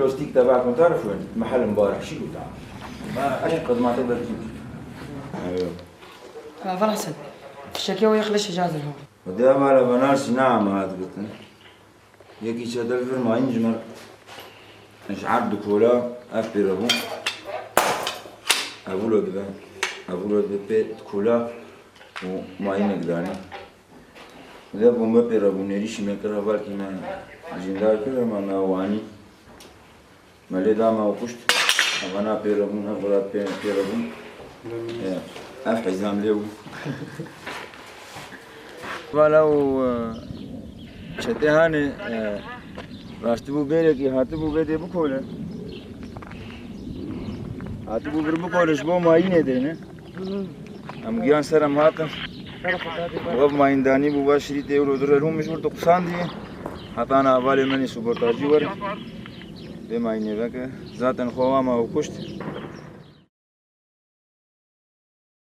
اللوجستيك تبعكم تعرفوا وين؟ المحل امبارح شيلوا تعال. ما اشقد ما تقدر تجيب. ايوه. فالحسن الشكاوي يخلش اجازه هون. ودي أمال بنارس نعم هذا قلت. يكي شادل في ما ينجمر. مش عبد كولا أفيربو. أقوله كذا. أقوله ببيت كولا وما ينقدرني. إذا بوم بفيربو نريش مكره بالكي ما جندار كذا ما نواني. ملدا ما وقشت. أنا فيربو نفرات فيربو. أفحزام ليه. ولو شتهاني راستبو بيرك هاتبو بيدي بكوله هاتبو بربكولش بو ما ينيدينه ام جيان سرم هاتن وب ما ينداني بو 20 يورو درهم مش ورد قساندي هاتانا بالي مني سوبرتاجي ور بما ينيبك ذاتن خوا ما وكشت